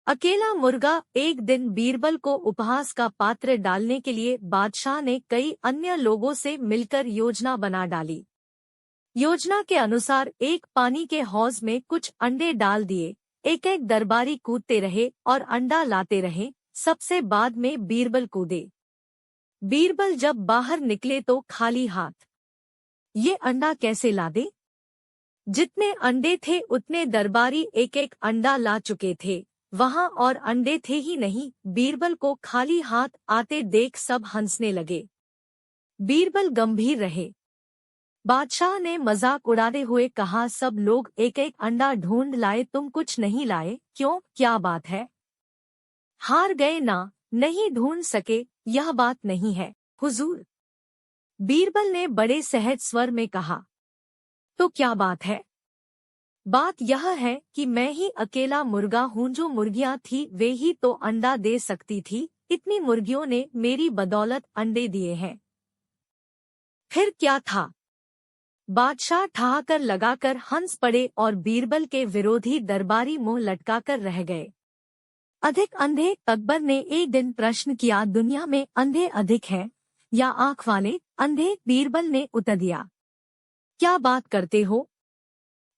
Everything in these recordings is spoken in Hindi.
अकेला मुर्गा। एक दिन बीरबल को उपहास का पात्र डालने के लिए बादशाह ने कई अन्य लोगों से मिलकर योजना बना डाली। योजना के अनुसार एक पानी के हौज में कुछ अंडे डाल दिए। एक एक दरबारी कूदते रहे और अंडा लाते रहे। सबसे बाद में बीरबल कूदे। बीरबल जब बाहर निकले तो खाली हाथ। ये अंडा कैसे ला दे? जितने अंडे थे उतने दरबारी एक एक अंडा ला चुके थे। वहां और अंडे थे ही नहीं। बीरबल को खाली हाथ आते देख सब हंसने लगे। बीरबल गंभीर रहे। बादशाह ने मजाक उड़ाते हुए कहा, सब लोग एक एक अंडा ढूंढ लाए, तुम कुछ नहीं लाए, क्यों? क्या बात है? हार गए ना? नहीं ढूंढ सके, यह बात नहीं है हुजूर। बीरबल ने बड़े सहज स्वर में कहा। तो क्या बात है? बात यह है कि मैं ही अकेला मुर्गा हूँ। जो मुर्गियाँ थी वे ही तो अंडा दे सकती थी। इतनी मुर्गियों ने मेरी बदौलत अंडे दिए हैं। फिर क्या था? बादशाह ठहाकर लगाकर हंस पड़े और बीरबल के विरोधी दरबारी मुंह लटकाकर रह गए। अधिक अंधे अकबर ने एक दिन प्रश्न किया, दुनिया में अंधे अधिक हैं या आंख वाले अंधे? बीरबल ने उत्तर दिया, क्या बात करते हो?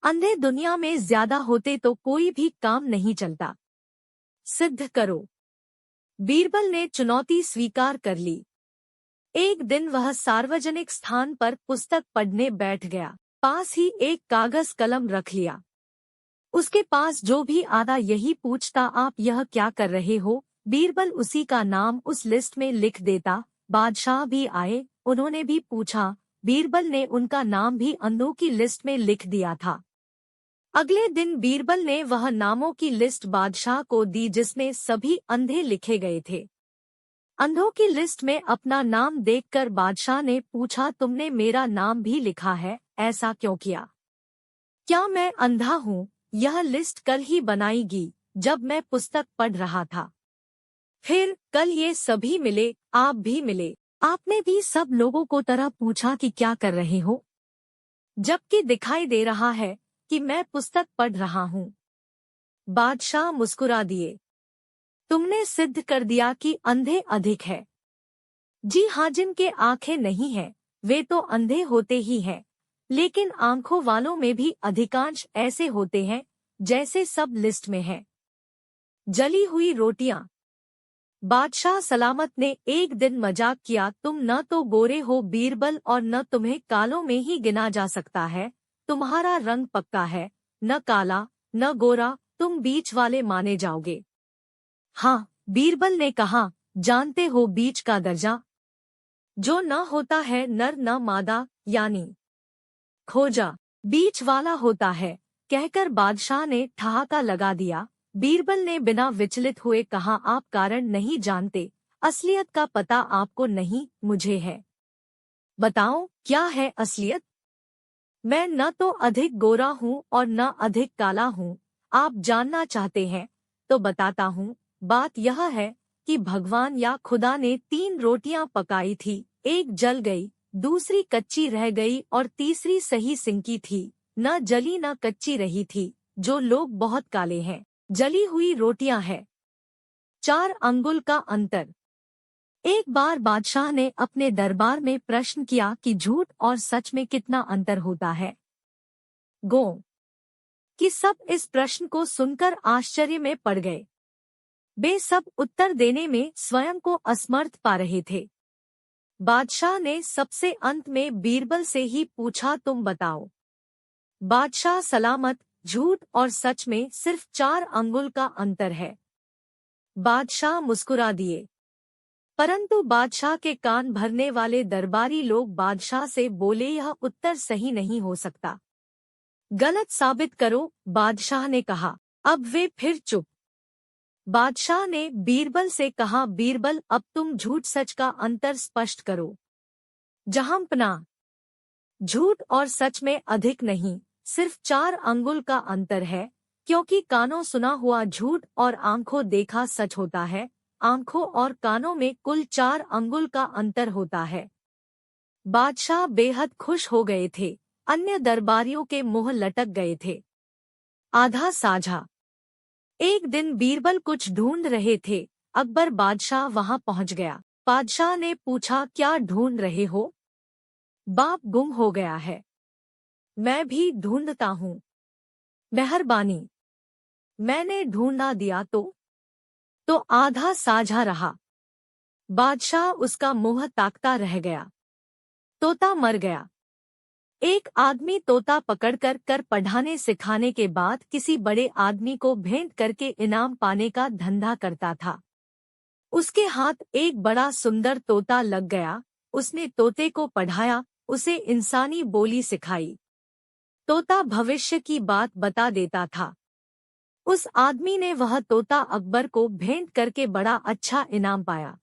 अंधे दुनिया में ज्यादा होते तो कोई भी काम नहीं चलता। सिद्ध करो। बीरबल ने चुनौती स्वीकार कर ली। एक दिन वह सार्वजनिक स्थान पर पुस्तक पढ़ने बैठ गया। पास ही एक कागज कलम रख लिया। उसके पास जो भी आता यही पूछता, आप यह क्या कर रहे हो? बीरबल उसी का नाम उस लिस्ट में लिख देता। बादशाह भी आए, उन्होंने भी पूछा। बीरबल ने उनका नाम भी अंधों की लिस्ट में लिख दिया था। अगले दिन बीरबल ने वह नामों की लिस्ट बादशाह को दी जिसमें सभी अंधे लिखे गए थे। अंधों की लिस्ट में अपना नाम देखकर बादशाह ने पूछा, तुमने मेरा नाम भी लिखा है, ऐसा क्यों किया? क्या मैं अंधा हूँ? यह लिस्ट कल ही बनाई गई जब मैं पुस्तक पढ़ रहा था। फिर कल ये सभी मिले, आप भी मिले। आपने भी सब लोगों को तरह पूछा कि क्या कर रहे हो, जबकि दिखाई दे रहा है कि मैं पुस्तक पढ़ रहा हूँ। बादशाह मुस्कुरा दिए। तुमने सिद्ध कर दिया कि अंधे अधिक है। जी हाँ, जिनके आंखें नहीं हैं वे तो अंधे होते ही हैं, लेकिन आंखों वालों में भी अधिकांश ऐसे होते हैं जैसे सब लिस्ट में हैं। जली हुई रोटियां। बादशाह सलामत ने एक दिन मजाक किया, तुम न तो गोरे हो बीरबल और न तुम्हें कालों में ही गिना जा सकता है। तुम्हारा रंग पक्का है, न काला न गोरा, तुम बीच वाले माने जाओगे। हाँ, बीरबल ने कहा, जानते हो बीच का दर्जा? जो न होता है नर न मादा, यानी खोजा, बीच वाला होता है। कहकर बादशाह ने ठहाका लगा दिया। बीरबल ने बिना विचलित हुए कहा, आप कारण नहीं जानते, असलियत का पता आपको नहीं, मुझे है। बताओ क्या है असलियत? मैं न तो अधिक गोरा हूँ और न अधिक काला हूँ। आप जानना चाहते हैं तो बताता हूँ। बात यह है कि भगवान या खुदा ने 3 रोटियां पकाई थी, एक जल गई, दूसरी कच्ची रह गई और तीसरी सही सिंकी थी, न जली न कच्ची रही थी। जो लोग बहुत काले हैं, जली हुई रोटियां है। 4 अंगुल का अंतर। एक बार बादशाह ने अपने दरबार में प्रश्न किया कि झूठ और सच में कितना अंतर होता है। गो कि सब इस प्रश्न को सुनकर आश्चर्य में पड़ गए। वे सब उत्तर देने में स्वयं को असमर्थ पा रहे थे। बादशाह ने सबसे अंत में बीरबल से ही पूछा, तुम बताओ। बादशाह सलामत, झूठ और सच में सिर्फ 4 अंगुल का अंतर है। बादशाह मुस्कुरा दिए। परंतु बादशाह के कान भरने वाले दरबारी लोग बादशाह से बोले, यह उत्तर सही नहीं हो सकता। गलत साबित करो, बादशाह ने कहा। अब वे फिर चुप। बादशाह ने बीरबल से कहा, बीरबल अब तुम झूठ सच का अंतर स्पष्ट करो। जहांपना, झूठ और सच में अधिक नहीं, सिर्फ 4 अंगुल का अंतर है, क्योंकि कानों सुना हुआ झूठ और आंखों देखा सच होता है। आंखों और कानों में कुल 4 अंगुल का अंतर होता है। बादशाह बेहद खुश हो गए थे। अन्य दरबारियों के मुंह लटक गए थे। आधा साझा। एक दिन बीरबल कुछ ढूंढ रहे थे। अकबर बादशाह वहां पहुंच गया। बादशाह ने पूछा, क्या ढूंढ रहे हो? बाप गुम हो गया है। मैं भी ढूंढता हूँ। मेहरबानी। मैंने ढूंढा दिया तो आधा साझा रहा। बादशाह उसका मुंह ताकता रह गया। तोता मर गया। एक आदमी तोता पकड़कर कर पढ़ाने सिखाने के बाद किसी बड़े आदमी को भेंट करके इनाम पाने का धंधा करता था। उसके हाथ एक बड़ा सुंदर तोता लग गया। उसने तोते को पढ़ाया, उसे इंसानी बोली सिखाई। तोता भविष्य की बात बता देता था। उस आदमी ने वह तोता अकबर को भेंट करके बड़ा अच्छा इनाम पाया।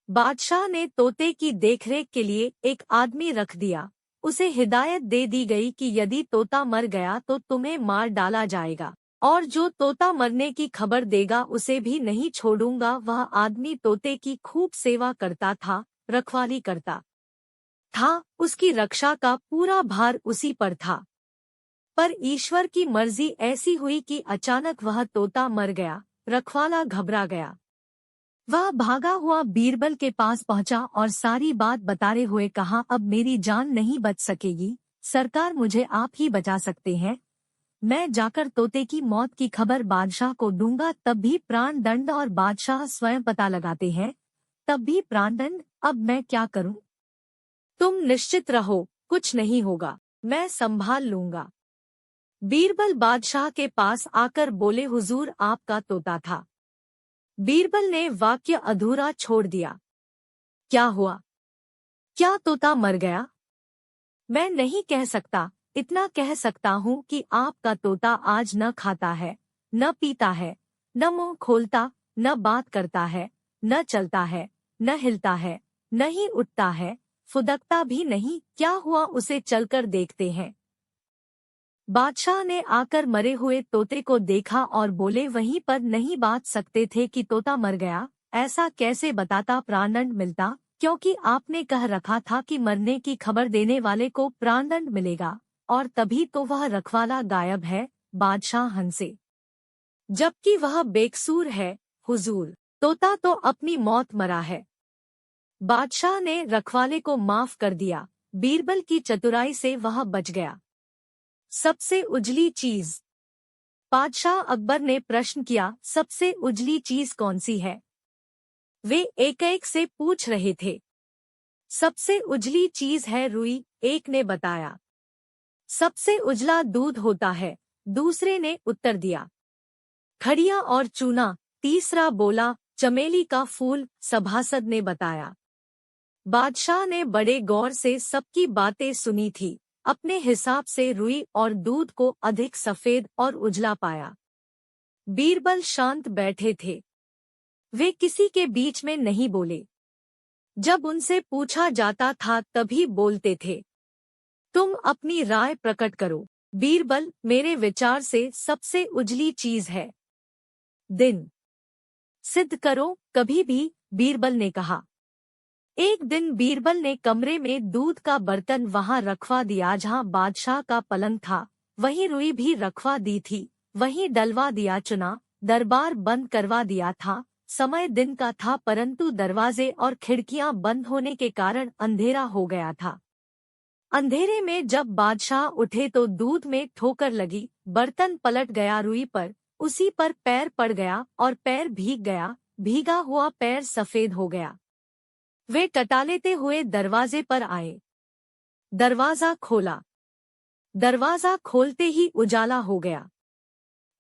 बादशाह ने तोते की देखरेख के लिए एक आदमी रख दिया। उसे हिदायत दे दी गई कि यदि तोता मर गया तो तुम्हें मार डाला जाएगा, और जो तोता मरने की खबर देगा उसे भी नहीं छोड़ूंगा। वह आदमी तोते की खूब सेवा करता था, रखवाली करता था, उसकी रक्षा का पूरा भार उसी पर था। पर ईश्वर की मर्जी ऐसी हुई कि अचानक वह तोता मर गया। रखवाला घबरा गया। वह भागा हुआ बीरबल के पास पहुंचा और सारी बात बताते हुए कहा, अब मेरी जान नहीं बच सकेगी सरकार, मुझे आप ही बचा सकते हैं। मैं जाकर तोते की मौत की खबर बादशाह को दूंगा, तब भी प्राण दंड, और बादशाह स्वयं पता लगाते हैं तब भी प्राण दंड। अब मैं क्या करूं? तुम निश्चित रहो, कुछ नहीं होगा, मैं संभाल लूंगा। बीरबल बादशाह के पास आकर बोले, हुजूर आपका तोता था। बीरबल ने वाक्य अधूरा छोड़ दिया। क्या हुआ? क्या तोता मर गया? मैं नहीं कह सकता, इतना कह सकता हूँ कि आपका तोता आज न खाता है, न पीता है, न मुंह खोलता, न बात करता है, न चलता है, न हिलता है, न ही उठता है, फुदकता भी नहीं। क्या हुआ उसे चलकर देखते हैं। बादशाह ने आकर मरे हुए तोते को देखा और बोले, वहीं पर नहीं बात सकते थे कि तोता मर गया? ऐसा कैसे बताता प्राणदंड मिलता, क्योंकि आपने कह रखा था कि मरने की खबर देने वाले को प्राणदंड मिलेगा, और तभी तो वह रखवाला गायब है। बादशाह हंसे, जबकि वह बेकसूर है। हुजूर, तोता तो अपनी मौत मरा है। बादशाह ने रखवाले को माफ कर दिया। बीरबल की चतुराई से वह बच गया। सबसे उजली चीज। बादशाह अकबर ने प्रश्न किया, सबसे उजली चीज कौन सी है? वे एक एक से पूछ रहे थे। सबसे उजली चीज है रुई, एक ने बताया। सबसे उजला दूध होता है, दूसरे ने उत्तर दिया। खड़िया और चूना, तीसरा बोला। चमेली का फूल, सभासद ने बताया। बादशाह ने बड़े गौर से सबकी बातें सुनी थी। अपने हिसाब से रुई और दूध को अधिक सफेद और उजला पाया। बीरबल शांत बैठे थे। वे किसी के बीच में नहीं बोले। जब उनसे पूछा जाता था तभी बोलते थे। तुम अपनी राय प्रकट करो। बीरबल, मेरे विचार से सबसे उजली चीज है दिन। सिद्ध करो कभी भी, बीरबल ने कहा। एक दिन बीरबल ने कमरे में दूध का बर्तन वहां रखवा दिया जहां बादशाह का पलंग था। वहीं रुई भी रखवा दी थी। वहीं डलवा दिया चुना। दरबार बंद करवा दिया था। समय दिन का था, परंतु दरवाजे और खिड़कियां बंद होने के कारण अंधेरा हो गया था। अंधेरे में जब बादशाह उठे तो दूध में ठोकर लगी। बर्तन पलट गया रुई पर। उसी पर पैर पड़ गया और पैर भीग गया। भीगा हुआ पैर सफेद हो गया। वे टटालेते हुए दरवाजे पर आए। दरवाजा खोला। दरवाजा खोलते ही उजाला हो गया।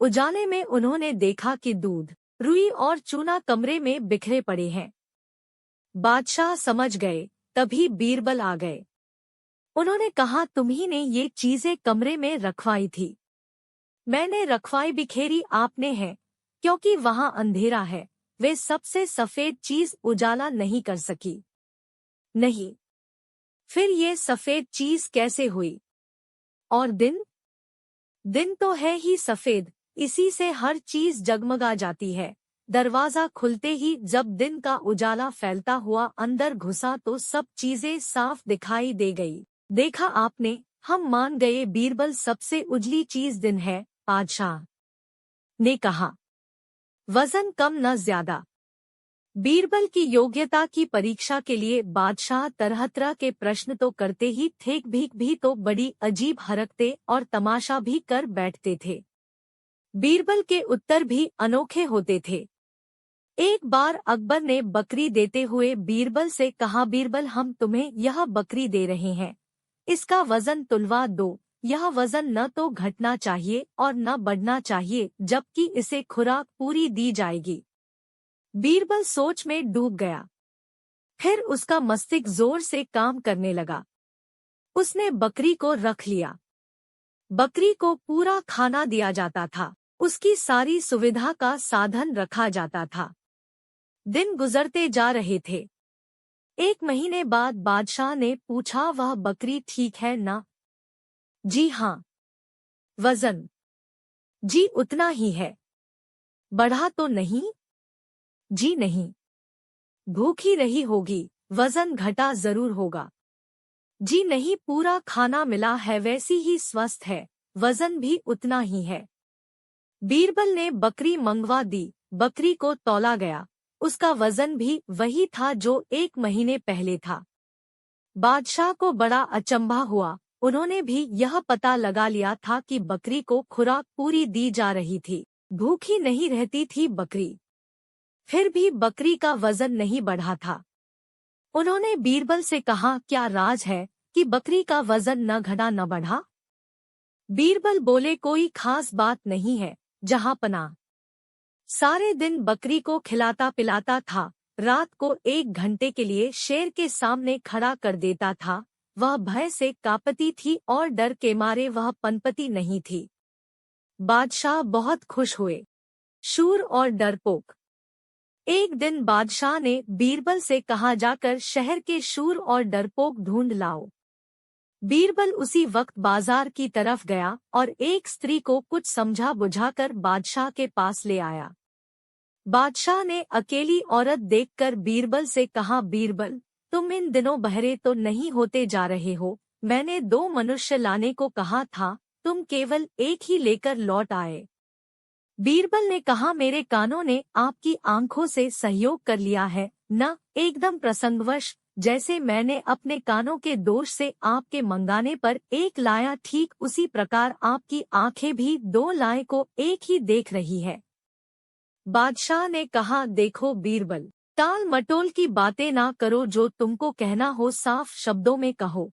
उजाले में उन्होंने देखा कि दूध, रुई और चूना कमरे में बिखरे पड़े हैं। बादशाह समझ गए। तभी बीरबल आ गए। उन्होंने कहा, तुम्ही ने ये चीजें कमरे में रखवाई थी? मैंने रखवाई, बिखेरी आपने है, क्योंकि वहां अंधेरा है। वे सबसे सफेद चीज उजाला नहीं कर सकी। नहीं, फिर ये सफेद चीज कैसे हुई? और दिन? दिन तो है ही सफेद, इसी से हर चीज जगमगा जाती है। दरवाजा खुलते ही जब दिन का उजाला फैलता हुआ अंदर घुसा तो सब चीजें साफ दिखाई दे गई। देखा आपने, हम मान गए बीरबल, सबसे उजली चीज दिन है। बादशाह ने कहा। वजन कम न ज्यादा। बीरबल की योग्यता की परीक्षा के लिए बादशाह तरह तरह के प्रश्न तो करते ही थे, भीख भी तो बड़ी अजीब हरकते और तमाशा भी कर बैठते थे। बीरबल के उत्तर भी अनोखे होते थे। एक बार अकबर ने बकरी देते हुए बीरबल से कहा, बीरबल हम तुम्हें यह बकरी दे रहे हैं, इसका वजन तुलवा दो। यह वजन न तो घटना चाहिए और न बढ़ना चाहिए, जबकि इसे खुराक पूरी दी जाएगी। बीरबल सोच में डूब गया। फिर उसका मस्तिष्क जोर से काम करने लगा। उसने बकरी को रख लिया। बकरी को पूरा खाना दिया जाता था, उसकी सारी सुविधा का साधन रखा जाता था। दिन गुजरते जा रहे थे। 1 महीने बाद बादशाह ने पूछा, वह बकरी ठीक है ना? जी हाँ। वजन? जी उतना ही है। बढ़ा तो नहीं? जी नहीं। भूखी रही होगी, वजन घटा जरूर होगा। जी नहीं, पूरा खाना मिला है, वैसी ही स्वस्थ है, वजन भी उतना ही है। बीरबल ने बकरी मंगवा दी। बकरी को तौला गया। उसका वजन भी वही था जो 1 महीने पहले था। बादशाह को बड़ा अचंभा हुआ। उन्होंने भी यह पता लगा लिया था कि बकरी को खुराक पूरी दी जा रही थी, भूखी नहीं रहती थी बकरी। फिर भी बकरी का वजन नहीं बढ़ा था। उन्होंने बीरबल से कहा, क्या राज है कि बकरी का वजन न घटा न बढ़ा? बीरबल बोले, कोई खास बात नहीं है जहांपनाह। सारे दिन बकरी को खिलाता पिलाता था, रात को 1 घंटे के लिए शेर के सामने खड़ा कर देता था। वह भय से कांपती थी और डर के मारे वह पनपती नहीं थी। बादशाह बहुत खुश हुए। शूर और डरपोक। एक दिन बादशाह ने बीरबल से कहा, जाकर शहर के शूर और डरपोक ढूंढ लाओ। बीरबल उसी वक्त बाजार की तरफ गया और एक स्त्री को कुछ समझा बुझाकर बादशाह के पास ले आया। बादशाह ने अकेली औरत देखकर बीरबल से कहा, बीरबल तुम इन दिनों बहरे तो नहीं होते जा रहे हो? मैंने 2 मनुष्य लाने को कहा था, तुम केवल एक ही लेकर लौट आए। बीरबल ने कहा, मेरे कानों ने आपकी आंखों से सहयोग कर लिया है न? एकदम प्रसंगवश, जैसे मैंने अपने कानों के दोष से आपके मंगाने पर एक लाया, ठीक उसी प्रकार आपकी आंखें भी 2 लाए को एक ही देख रही है। बादशाह ने कहा, देखो बीरबल, टाल मटोल की बातें ना करो, जो तुमको कहना हो साफ शब्दों में कहो।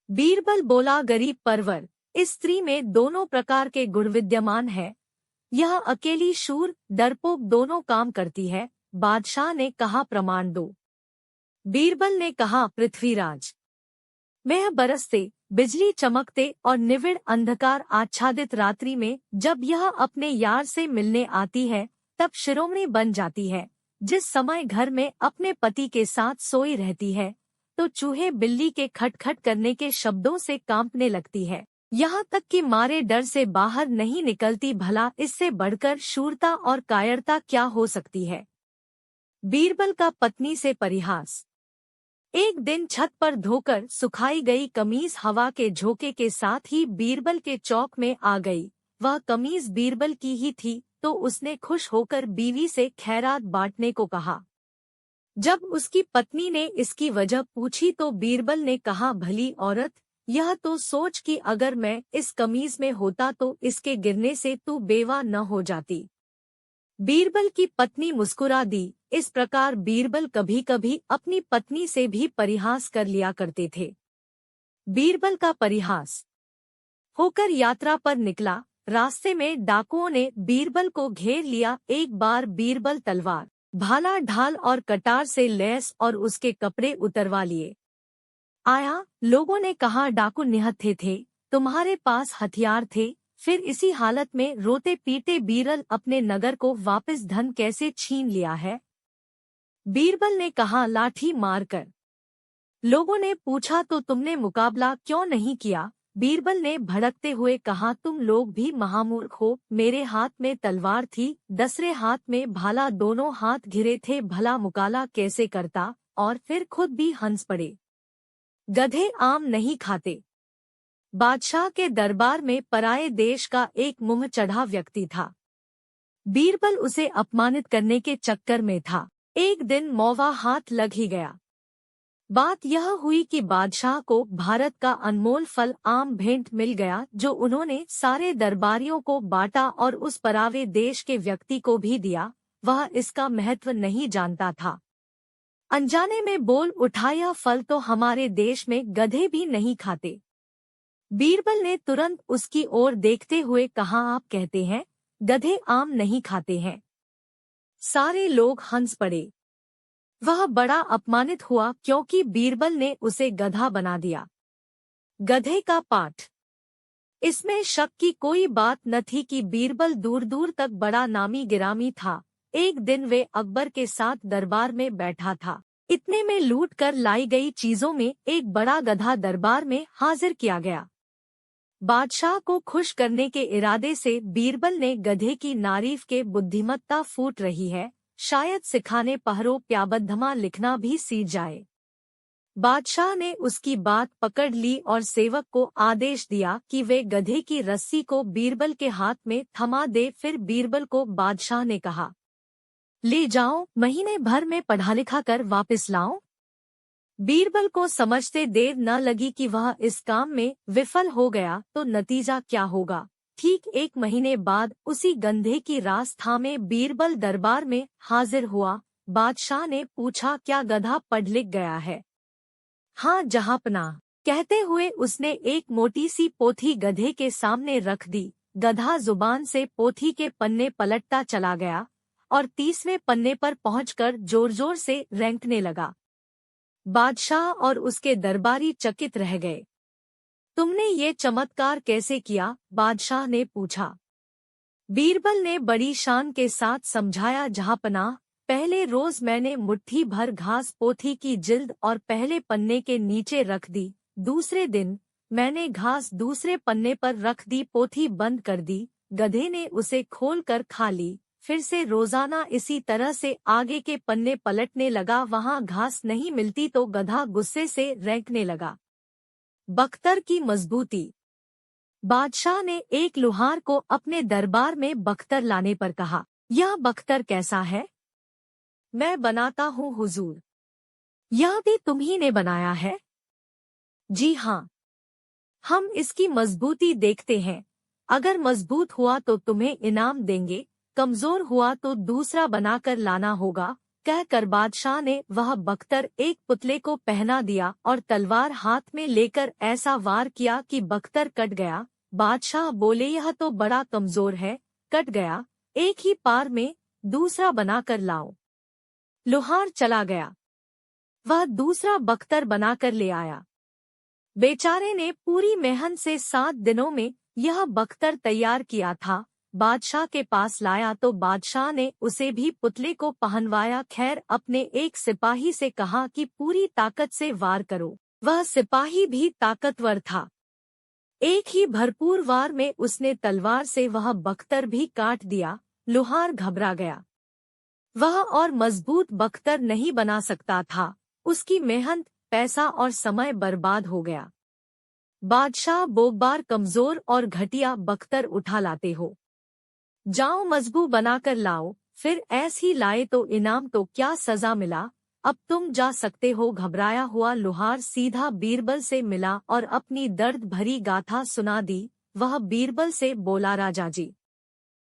बीरबल बोला, गरीब परवर, इस स्त्री में दोनों प्रकार के गुण विद्यमान है। यह अकेली शूर डरपोक दोनों काम करती है। बादशाह ने कहा, प्रमाण दो। बीरबल ने कहा, पृथ्वीराज, मेघ बरसते, बिजली चमकते और निविड़ अंधकार आच्छादित रात्रि में जब यह अपने यार से मिलने आती है, तब शिरोमणि बन जाती है। जिस समय घर में अपने पति के साथ सोई रहती है, तो चूहे बिल्ली के खटखट करने के शब्दों से कांपने लगती है, यहाँ तक कि मारे डर से बाहर नहीं निकलती। भला इससे बढ़कर शूरता और कायरता क्या हो सकती है? बीरबल का पत्नी से परिहास। एक दिन छत पर धोकर सुखाई गई कमीज हवा के झोंके के साथ ही बीरबल के चौक में आ गई। वह कमीज बीरबल की ही थी, तो उसने खुश होकर बीवी से खैरात बांटने को कहा। जब उसकी पत्नी ने इसकी वजह पूछी तो बीरबल ने कहा, भली औरत, यह तो सोच कि अगर मैं इस कमीज में होता तो इसके गिरने से तू बेवा न हो जाती। बीरबल की पत्नी मुस्कुरा दी। इस प्रकार बीरबल कभी कभी अपनी पत्नी से भी परिहास कर लिया करते थे। बीरबल का परिहास होकर यात्रा पर निकला। रास्ते में डाकुओं ने बीरबल को घेर लिया। एक बार बीरबल तलवार, भाला, ढाल और कटार से लैस और उसके कपड़े उतरवा लिए आया। लोगों ने कहा, डाकू निहत्थे थे, तुम्हारे पास हथियार थे, फिर इसी हालत में रोते पीटे बीरबल अपने नगर को वापस धन कैसे छीन लिया है? बीरबल ने कहा, लाठी मारकर। लोगों ने पूछा, तो तुमने मुकाबला क्यों नहीं किया? बीरबल ने भड़कते हुए कहा, तुम लोग भी महामूर्ख हो। मेरे हाथ में तलवार थी, दूसरे हाथ में भाला, दोनों हाथ घिरे थे, भला मुकाबला कैसे करता? और फिर खुद भी हंस पड़े। गधे आम नहीं खाते। बादशाह के दरबार में पराये देश का एक मुंह चढ़ा व्यक्ति था। बीरबल उसे अपमानित करने के चक्कर में था। एक दिन मौवा हाथ लग ही गया। बात यह हुई कि बादशाह को भारत का अनमोल फल आम भेंट मिल गया, जो उन्होंने सारे दरबारियों को बांटा और उस परावे देश के व्यक्ति को भी दिया। वह इसका महत्व नहीं जानता था। अनजाने में बोल उठा, यह फल तो हमारे देश में गधे भी नहीं खाते। बीरबल ने तुरंत उसकी ओर देखते हुए कहा, आप कहते हैं गधे आम नहीं खाते हैं? सारे लोग हंस पड़े। वह बड़ा अपमानित हुआ क्योंकि बीरबल ने उसे गधा बना दिया। गधे का पाठ। इसमें शक की कोई बात न थी कि बीरबल दूर दूर तक बड़ा नामी गिरामी था। एक दिन वे अकबर के साथ दरबार में बैठा था। इतने में लूट कर लाई गई चीजों में एक बड़ा गधा दरबार में हाजिर किया गया। बादशाह को खुश करने के इरादे से बीरबल ने गधे की तारीफ के बुद्धिमत्ता फूट रही है, शायद सिखाने पहरो प्याबद्धमा लिखना भी सीख जाए। बादशाह ने उसकी बात पकड़ ली और सेवक को आदेश दिया कि वे गधे की रस्सी को बीरबल के हाथ में थमा दे। फिर बीरबल को बादशाह ने कहा, ले जाओ, महीने भर में पढ़ा लिखा कर वापस लाओ। बीरबल को समझते देर न लगी कि वह इस काम में विफल हो गया तो नतीजा क्या होगा। ठीक एक महीने बाद उसी गंधे की रास थामे बीरबल दरबार में हाजिर हुआ। बादशाह ने पूछा, क्या गधा पढ़ लिख गया है? हाँ जहाँपनाह, कहते हुए उसने एक मोटी सी पोथी गधे के सामने रख दी। गधा जुबान से पोथी के पन्ने पलटता चला गया और 30वें पन्ने पर पहुंचकर जोर जोर से रेंकने लगा। बादशाह और उसके दरबारी चकित रह गए। तुमने ये चमत्कार कैसे किया? बादशाह ने पूछा। बीरबल ने बड़ी शान के साथ समझाया, जहाँपनाह, पहले रोज मैंने मुट्ठी भर घास पोथी की जिल्द और पहले पन्ने के नीचे रख दी। दूसरे दिन मैंने घास दूसरे पन्ने पर रख दी, पोथी बंद कर दी। गधे ने उसे खोल कर खा ली। फिर से रोजाना इसी तरह से आगे के पन्ने पलटने लगा। वहां घास नहीं मिलती तो गधा गुस्से से रेंकने लगा। बख्तर की मजबूती। बादशाह ने एक लुहार को अपने दरबार में बख्तर लाने पर कहा, यह बख्तर कैसा है? मैं बनाता हूँ हुजूर। यह भी तुम्ही ने बनाया है? जी हाँ। हम इसकी मजबूती देखते हैं। अगर मजबूत हुआ तो तुम्हें इनाम देंगे, कमजोर हुआ तो दूसरा बनाकर लाना होगा। कहकर बादशाह ने वह बख्तर एक पुतले को पहना दिया और तलवार हाथ में लेकर ऐसा वार किया कि बख्तर कट गया। बादशाह बोले, यह तो बड़ा कमजोर है, कट गया, एक ही पार में दूसरा बनाकर लाओ। लुहार चला गया। वह दूसरा बख्तर बनाकर ले आया। बेचारे ने पूरी मेहनत से 7 दिनों में यह बख्तर तैयार किया था। बादशाह के पास लाया तो बादशाह ने उसे भी पुतले को पहनवाया। खैर, अपने एक सिपाही से कहा कि पूरी ताकत से वार करो। वह सिपाही भी ताकतवर था। एक ही भरपूर वार में उसने तलवार से वह बख्तर भी काट दिया। लुहार घबरा गया। वह और मजबूत बख्तर नहीं बना सकता था। उसकी मेहनत, पैसा और समय बर्बाद हो गया। बादशाह, बोगबार कमजोर और घटिया बख्तर उठा लाते हो, जाओ मजबूत बनाकर लाओ। फिर ऐस ही लाए तो इनाम तो क्या सजा मिला। अब तुम जा सकते हो। घबराया हुआ लुहार सीधा बीरबल से मिला और अपनी दर्द भरी गाथा सुना दी। वह बीरबल से बोला, राजा जी,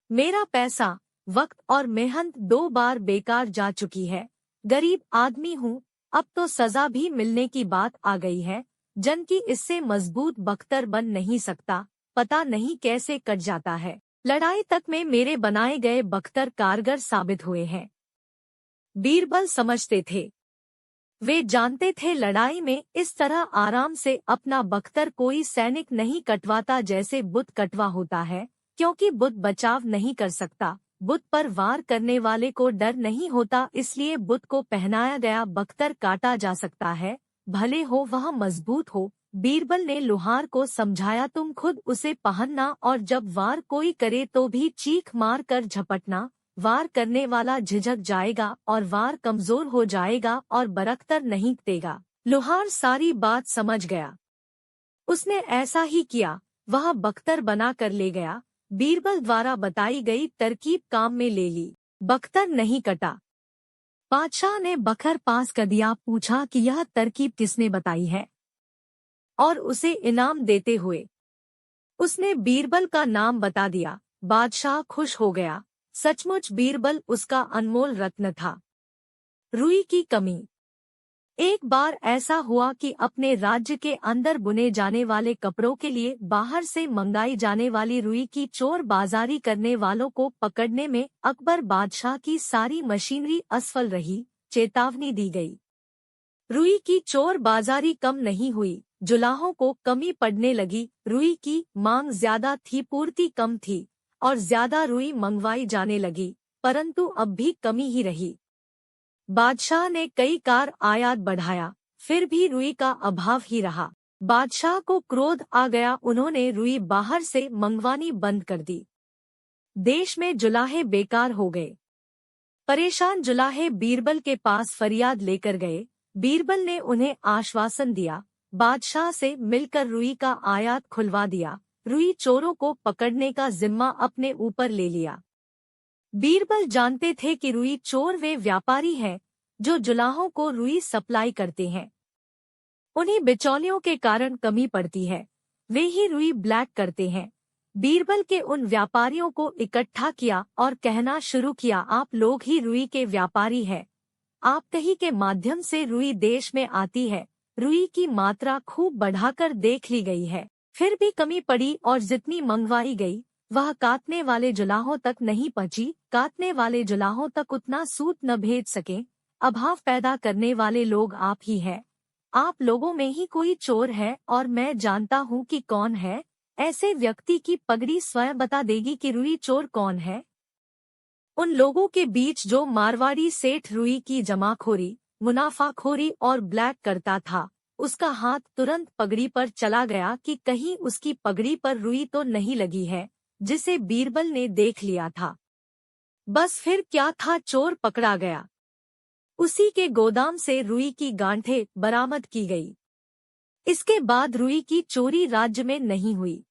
मेरा पैसा, वक्त और मेहनत 2 बार बेकार जा चुकी है। गरीब आदमी हूँ, अब तो सजा भी मिलने की बात आ गई है। जन की इससे मजबूत बख्तर बन नहीं सकता, पता नहीं कैसे कट जाता है। लड़ाई तक में मेरे बनाए गए बख्तर कारगर साबित हुए हैं। बीरबल समझते थे, वे जानते थे लड़ाई में इस तरह आराम से अपना बख्तर कोई सैनिक नहीं कटवाता जैसे बुत कटवा होता है, क्योंकि बुत बचाव नहीं कर सकता। बुत पर वार करने वाले को डर नहीं होता, इसलिए बुत को पहनाया गया बख्तर काटा जा सकता है, भले हो वह मजबूत हो। बीरबल ने लुहार को समझाया, तुम खुद उसे पहनना और जब वार कोई करे तो भी चीख मार कर झपटना। वार करने वाला झिझक जाएगा और वार कमजोर हो जाएगा और बरकतर नहीं देगा। लुहार सारी बात समझ गया। उसने ऐसा ही किया। वह बख्तर बना कर ले गया। बीरबल द्वारा बताई गई तरकीब काम में ले ली। बख्तर नहीं कटा। बादशाह ने बखर पास कर दिया, पूछा कि यह तरकीब किसने बताई है, और उसे इनाम देते हुए उसने बीरबल का नाम बता दिया। बादशाह खुश हो गया। सचमुच बीरबल उसका अनमोल रत्न था। रुई की कमी। एक बार ऐसा हुआ कि अपने राज्य के अंदर बुने जाने वाले कपड़ों के लिए बाहर से मंगाई जाने वाली रुई की चोर बाजारी करने वालों को पकड़ने में अकबर बादशाह की सारी मशीनरी असफल रही। चेतावनी दी गई। रुई की चोर बाजारी कम नहीं हुई, जुलाहों को कमी पड़ने लगी। रुई की मांग ज्यादा थी, पूर्ति कम थी, और ज्यादा रुई मंगवाई जाने लगी, परंतु अब भी कमी ही रही। बादशाह ने कई कार आयात बढ़ाया, फिर भी रुई का अभाव ही रहा। बादशाह को क्रोध आ गया। उन्होंने रुई बाहर से मंगवानी बंद कर दी। देश में जुलाहे बेकार हो गए। परेशान जुलाहे बीरबल के पास फरियाद लेकर गए। बीरबल ने उन्हें आश्वासन दिया, बादशाह से मिलकर रुई का आयात खुलवा दिया। रुई चोरों को पकड़ने का जिम्मा अपने ऊपर ले लिया। बीरबल जानते थे कि रुई चोर वे व्यापारी हैं जो जुलाहों को रुई सप्लाई करते हैं। उन्हीं बिचौलियों के कारण कमी पड़ती है, वे ही रुई ब्लैक करते हैं। बीरबल के उन व्यापारियों को इकट्ठा किया और कहना शुरू किया, आप लोग ही रुई के व्यापारी हैं। आप कहीं के माध्यम से रुई देश में आती है। रुई की मात्रा खूब बढ़ाकर देख ली गई है, फिर भी कमी पड़ी और जितनी मंगवाई गई वह काटने वाले जुलाहों तक नहीं पहुंची। काटने वाले जुलाहों तक उतना सूत न भेज सके। अभाव पैदा करने वाले लोग आप ही हैं। आप लोगों में ही कोई चोर है और मैं जानता हूँ कि कौन है। ऐसे व्यक्ति की पगड़ी स्वयं बता देगी कि रुई चोर कौन है। उन लोगों के बीच जो मारवाड़ी सेठ रुई की जमाखोरी, मुनाफाखोरी और ब्लैक करता था, उसका हाथ तुरंत पगड़ी पर चला गया कि कहीं उसकी पगड़ी पर रुई तो नहीं लगी है, जिसे बीरबल ने देख लिया था। बस फिर क्या था, चोर पकड़ा गया। उसी के गोदाम से रुई की गांठें बरामद की गई। इसके बाद रुई की चोरी राज्य में नहीं हुई।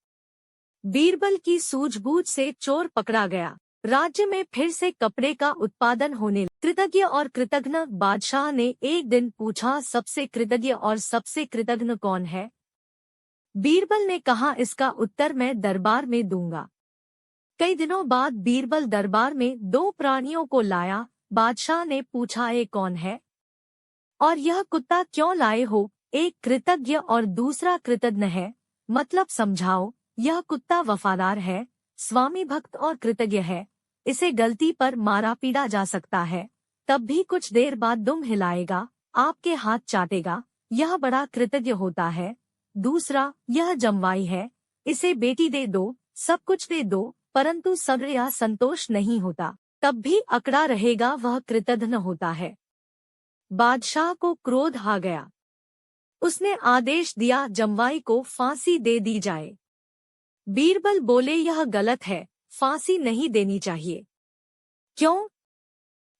बीरबल की सूझबूझ से चोर पकड़ा गया। राज्य में फिर से कपड़े का उत्पादन होने लगा। कृतज्ञ और कृतघ्न बादशाह ने एक दिन पूछा, सबसे कृतज्ञ और सबसे कृतघ्न कौन है? बीरबल ने कहा, इसका उत्तर मैं दरबार में दूंगा। कई दिनों बाद बीरबल दरबार में दो प्राणियों को लाया। बादशाह ने पूछा, ये कौन है और यह कुत्ता क्यों लाए हो? एक कृतज्ञ और दूसरा कृतघ्न है, मतलब समझाओ। यह कुत्ता वफादार है, स्वामी भक्त और कृतज्ञ है। इसे गलती पर मारा पीटा जा सकता है, तब भी कुछ देर बाद दुम हिलाएगा, आपके हाथ चाटेगा। यह बड़ा कृतज्ञ होता है। दूसरा, यह जमवाई है, इसे बेटी दे दो, सब कुछ दे दो, परंतु सब्र या संतोष नहीं होता, तब भी अकड़ा रहेगा, वह कृतघ्न होता है। बादशाह को क्रोध आ गया। उसने आदेश दिया, जमवाई को फांसी दे दी जाए। बीरबल बोले, यह गलत है, फांसी नहीं देनी चाहिए। क्यों?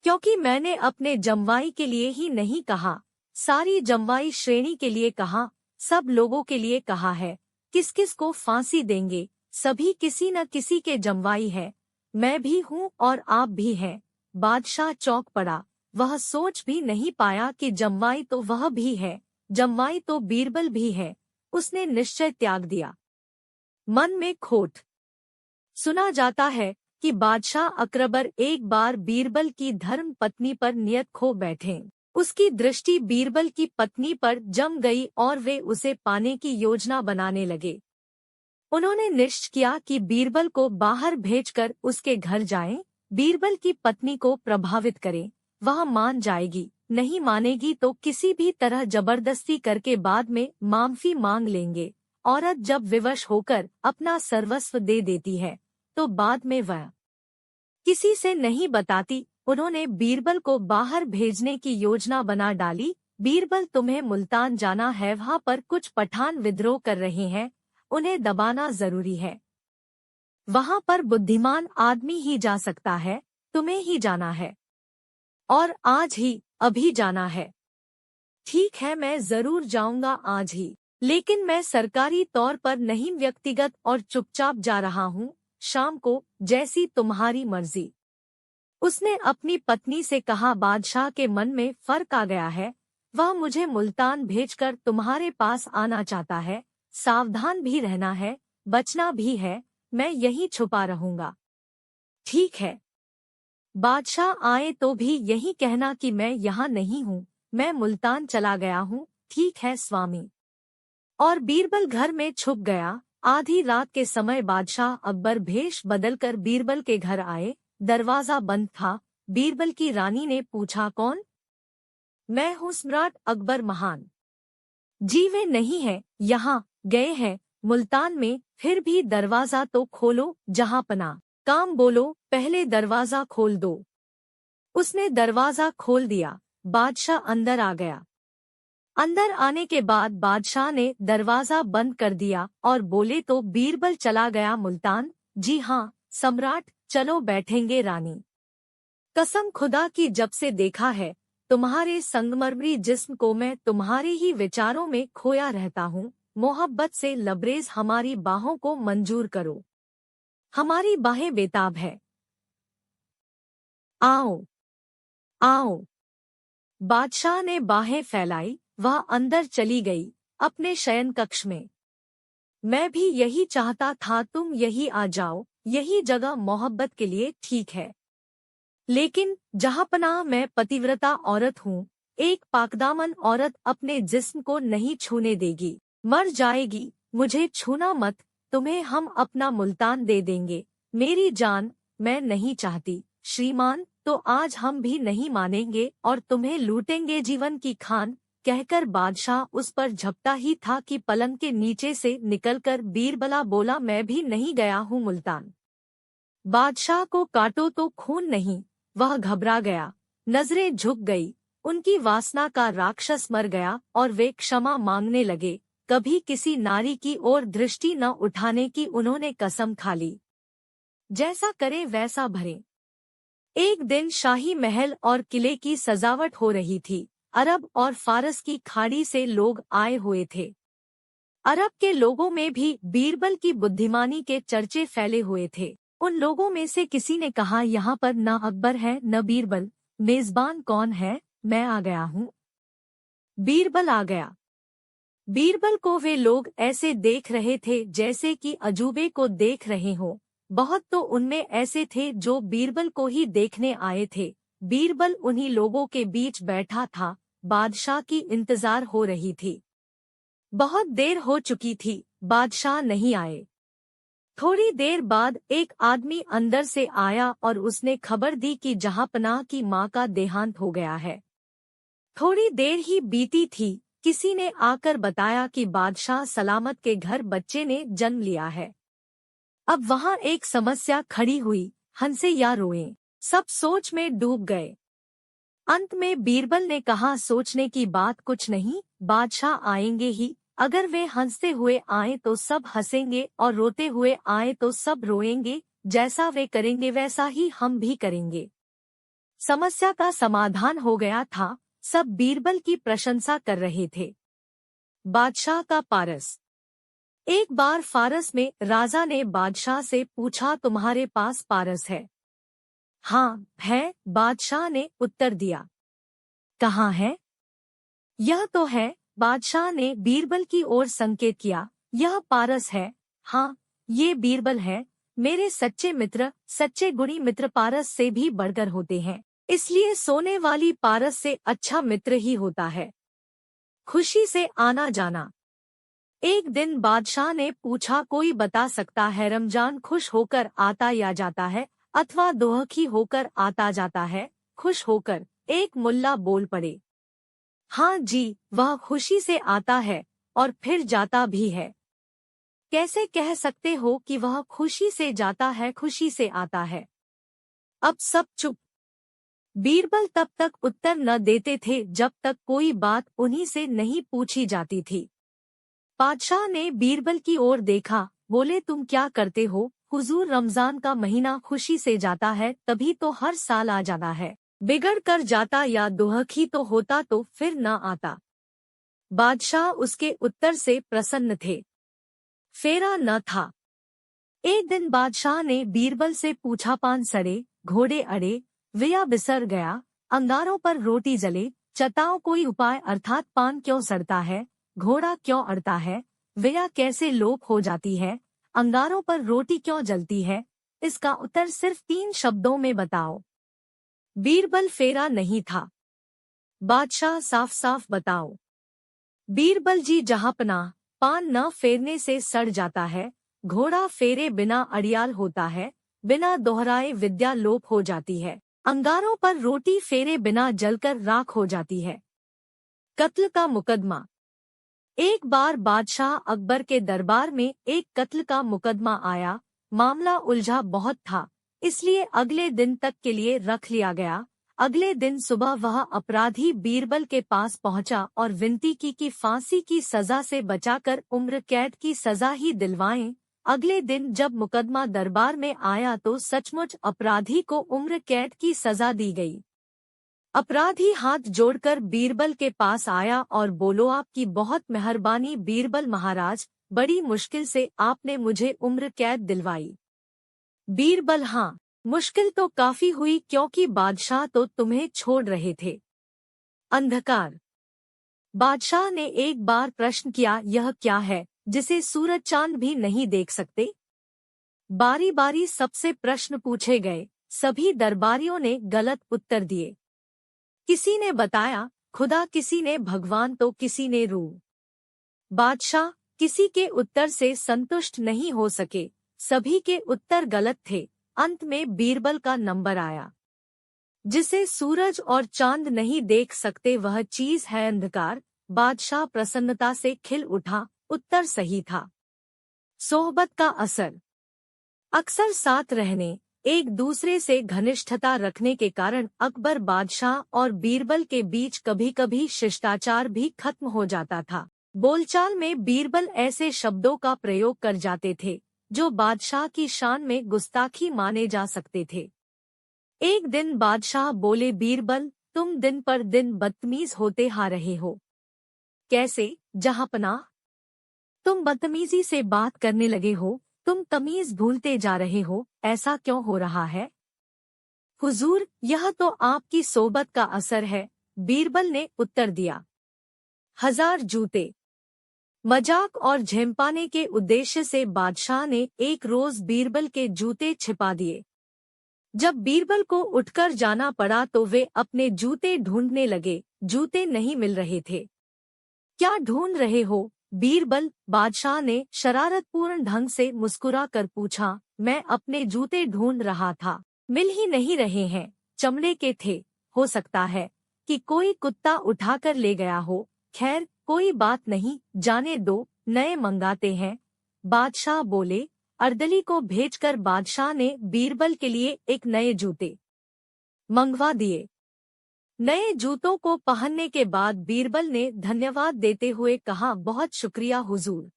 क्योंकि मैंने अपने जमवाई के लिए ही नहीं कहा, सारी जमवाई श्रेणी के लिए कहा, सब लोगों के लिए कहा है। किस किस को फांसी देंगे? सभी किसी न किसी के जमवाई है। मैं भी हूँ और आप भी हैं। बादशाह चौंक पड़ा। वह सोच भी नहीं पाया कि जमवाई तो वह भी है, जमवाई तो बीरबल भी है। उसने निश्चय त्याग दिया। मन में खोट। सुना जाता है कि बादशाह अकबर एक बार बीरबल की धर्म पत्नी पर नियत खो बैठे। उसकी दृष्टि बीरबल की पत्नी पर जम गई और वे उसे पाने की योजना बनाने लगे। उन्होंने निश्चय किया कि बीरबल को बाहर भेजकर उसके घर जाएं, बीरबल की पत्नी को प्रभावित करें। वह मान जाएगी, नहीं मानेगी तो किसी भी तरह जबरदस्ती करके बाद में माफी मांग लेंगे। औरत जब विवश होकर अपना सर्वस्व दे देती है तो बाद में वह किसी से नहीं बताती। उन्होंने बीरबल को बाहर भेजने की योजना बना डाली। बीरबल, तुम्हें मुल्तान जाना है, वहाँ पर कुछ पठान विद्रोह कर रहे हैं, उन्हें दबाना जरूरी है। वहाँ पर बुद्धिमान आदमी ही जा सकता है, तुम्हें ही जाना है और आज ही, अभी जाना है। ठीक है, मैं जरूर जाऊंगा आज ही, लेकिन मैं सरकारी तौर पर नहीं, व्यक्तिगत और चुपचाप जा रहा हूँ। शाम को, जैसी तुम्हारी मर्जी। उसने अपनी पत्नी से कहा, बादशाह के मन में फर्क आ गया है, वह मुझे मुल्तान भेजकर तुम्हारे पास आना चाहता है। सावधान भी रहना है, बचना भी है, मैं यहीं छुपा रहूंगा। ठीक है। बादशाह आए तो भी यही कहना कि मैं यहाँ नहीं हूँ, मैं मुल्तान चला गया हूँ। ठीक है स्वामी। और बीरबल घर में छुप गया। आधी रात के समय बादशाह अकबर भेष बदलकर बीरबल के घर आए। दरवाजा बंद था। बीरबल की रानी ने पूछा, कौन? मैं हूँ सम्राट अकबर महान। जी वे नहीं है, यहाँ गए हैं मुल्तान में। फिर भी दरवाजा तो खोलो जहाँपनाह। काम बोलो, पहले दरवाजा खोल दो। उसने दरवाजा खोल दिया। बादशाह अंदर आ गया। अंदर आने के बाद बादशाह ने दरवाजा बंद कर दिया और बोले, तो बीरबल चला गया मुल्तान? जी हाँ सम्राट, चलो बैठेंगे रानी। कसम खुदा की, जब से देखा है तुम्हारे संगमरमरी जिस्म को, मैं तुम्हारे ही विचारों में खोया रहता हूँ। मोहब्बत से लबरेज हमारी बाहों को मंजूर करो, हमारी बाहें बेताब है। आओ आओ। बादशाह ने बाहें फैलाई। वह अंदर चली गई अपने शयन कक्ष में। मैं भी यही चाहता था, तुम यही आ जाओ, यही जगह मोहब्बत के लिए ठीक है। लेकिन जहाँपनाह मैं पतिव्रता औरत हूँ, एक पाकदामन औरत अपने जिस्म को नहीं छूने देगी, मर जाएगी। मुझे छूना मत, तुम्हें हम अपना मुल्तान दे देंगे। मेरी जान, मैं नहीं चाहती श्रीमान, तो आज हम भी नहीं मानेंगे और तुम्हें लूटेंगे जीवन की खान। कहकर बादशाह उस पर झपटा ही था कि पलंग के नीचे से निकलकर बीरबला बोला, मैं भी नहीं गया हूँ मुल्तान। बादशाह को काटो तो खून नहीं। वह घबरा गया, नजरें झुक गई। उनकी वासना का राक्षस मर गया और वे क्षमा मांगने लगे। कभी किसी नारी की ओर दृष्टि न उठाने की उन्होंने कसम खा ली। जैसा करे वैसा भरे। एक दिन शाही महल और किले की सजावट हो रही थी। अरब और फारस की खाड़ी से लोग आए हुए थे। अरब के लोगों में भी बीरबल की बुद्धिमानी के चर्चे फैले हुए थे। उन लोगों में से किसी ने कहा, यहाँ पर न अकबर है न बीरबल, मेजबान कौन है? मैं आ गया हूँ। बीरबल आ गया। बीरबल को वे लोग ऐसे देख रहे थे जैसे कि अजूबे को देख रहे हों। बहुत तो उनमें ऐसे थे जो बीरबल को ही देखने आए थे। बीरबल उन्हीं लोगों के बीच बैठा था। बादशाह की इंतजार हो रही थी। बहुत देर हो चुकी थी, बादशाह नहीं आए। थोड़ी देर बाद एक आदमी अंदर से आया और उसने खबर दी कि जहाँपनाह की माँ का देहांत हो गया है। थोड़ी देर ही बीती थी, किसी ने आकर बताया कि बादशाह सलामत के घर बच्चे ने जन्म लिया है। अब वहाँ एक समस्या खड़ी हुई, हंसे या रोएं। सब सोच में डूब गए। अंत में बीरबल ने कहा, सोचने की बात कुछ नहीं, बादशाह आएंगे ही। अगर वे हंसते हुए आए तो सब हंसेंगे और रोते हुए आए तो सब रोएंगे। जैसा वे करेंगे वैसा ही हम भी करेंगे। समस्या का समाधान हो गया था। सब बीरबल की प्रशंसा कर रहे थे। बादशाह का पारस। एक बार फारस में राजा ने बादशाह से पूछा, तुम्हारे पास पारस है? हाँ है, बादशाह ने उत्तर दिया। कहाँ है? यह तो है। बादशाह ने बीरबल की ओर संकेत किया। यह पारस है। हाँ, ये बीरबल है। मेरे सच्चे मित्र, सच्चे गुणी मित्र पारस से भी बढ़कर होते हैं, इसलिए सोने वाली पारस से अच्छा मित्र ही होता है। खुशी से आना जाना। एक दिन बादशाह ने पूछा, कोई बता सकता है रमजान खुश होकर आता या जाता है अथवा दुखी होकर आता जाता है? खुश होकर, एक मुल्ला बोल पड़े। हाँ जी, वह खुशी से आता है और फिर जाता भी है। कैसे कह सकते हो कि वह खुशी से जाता है, खुशी से आता है? अब सब चुप। बीरबल तब तक उत्तर न देते थे जब तक कोई बात उन्हीं से नहीं पूछी जाती थी। बादशाह ने बीरबल की ओर देखा, बोले, तुम क्या करते हो? हुजूर, रमजान का महीना खुशी से जाता है तभी तो हर साल आ जाता है। बिगड़ कर जाता या दुखी तो होता तो फिर न आता। बादशाह उसके उत्तर से प्रसन्न थे। फेरा न था। एक दिन बादशाह ने बीरबल से पूछा, पान सड़े, घोड़े अड़े, विया बिसर गया, अंगारों पर रोटी जले, चताओ कोई उपाय, अर्थात पान क्यों सड़ता है, घोड़ा क्यों अड़ता है, विया कैसे लोप हो जाती है, अंगारों पर रोटी क्यों जलती है? इसका उत्तर सिर्फ 3 शब्दों में बताओ। बीरबल फेरा नहीं था। बादशाह, साफ साफ बताओ। बीरबल जी जहाँपनाह, पान न फेरने से सड़ जाता है, घोड़ा फेरे बिना अड़ियाल होता है, बिना दोहराए विद्या लोप हो जाती है, अंगारों पर रोटी फेरे बिना जलकर राख हो जाती है। कत्ल का मुकदमा। एक बार बादशाह अकबर के दरबार में एक कत्ल का मुकदमा आया। मामला उलझा बहुत था, इसलिए अगले दिन तक के लिए रख लिया गया। अगले दिन सुबह वह अपराधी बीरबल के पास पहुंचा और विनती की कि फांसी की सजा से बचाकर उम्र कैद की सजा ही दिलवाएं। अगले दिन जब मुकदमा दरबार में आया तो सचमुच अपराधी को उम्र कैद की सजा दी गई। अपराधी हाथ जोड़कर बीरबल के पास आया और बोलो, आपकी बहुत मेहरबानी बीरबल महाराज, बड़ी मुश्किल से आपने मुझे उम्र कैद दिलवाई। बीरबल, हाँ, मुश्किल तो काफी हुई क्योंकि बादशाह तो तुम्हें छोड़ रहे थे। अंधकार। बादशाह ने एक बार प्रश्न किया, यह क्या है जिसे सूरज चांद भी नहीं देख सकते? बारी बारी सबसे प्रश्न पूछे गए, सभी दरबारियों ने गलत उत्तर दिए। किसी ने बताया खुदा, किसी ने भगवान, तो किसी ने रूह। बादशाह किसी के उत्तर से संतुष्ट नहीं हो सके, सभी के उत्तर गलत थे। अंत में बीरबल का नंबर आया। जिसे सूरज और चांद नहीं देख सकते वह चीज है अंधकार। बादशाह प्रसन्नता से खिल उठा, उत्तर सही था। सोहबत का असर। अक्सर साथ रहने, एक दूसरे से घनिष्ठता रखने के कारण अकबर बादशाह और बीरबल के बीच कभी कभी शिष्टाचार भी खत्म हो जाता था। बोलचाल में बीरबल ऐसे शब्दों का प्रयोग कर जाते थे जो बादशाह की शान में गुस्ताखी माने जा सकते थे। एक दिन बादशाह बोले, बीरबल, तुम दिन पर दिन बदतमीज होते आ रहे हो। कैसे जहाँपनाह? तुम बदतमीजी से बात करने लगे हो, तुम तमीज भूलते जा रहे हो, ऐसा क्यों हो रहा है? हुजूर, यह तो आपकी सोबत का असर है, बीरबल ने उत्तर दिया। 1000 जूते। मजाक और झेंपाने के उद्देश्य से बादशाह ने एक रोज बीरबल के जूते छिपा दिए। जब बीरबल को उठकर जाना पड़ा तो वे अपने जूते ढूंढने लगे, जूते नहीं मिल रहे थे। क्या ढूंढ रहे हो बीरबल? बादशाह ने शरारतपूर्ण ढंग से मुस्कुरा कर पूछा। मैं अपने जूते ढूंढ रहा था, मिल ही नहीं रहे हैं, चमड़े के थे, हो सकता है कि कोई कुत्ता उठाकर ले गया हो। खैर कोई बात नहीं, जाने दो, नए मंगाते हैं। बादशाह बोले। अर्दली को भेजकर बादशाह ने बीरबल के लिए एक नए जूते मंगवा दिए। नए जूतों को पहनने के बाद बीरबल ने धन्यवाद देते हुए कहा, बहुत शुक्रिया हुजूर,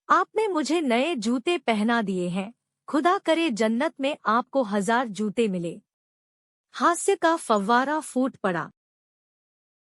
आपने मुझे नए जूते पहना दिए हैं। खुदा करे जन्नत में आपको 1000 जूते मिले। हास्य का फव्वारा फूट पड़ा।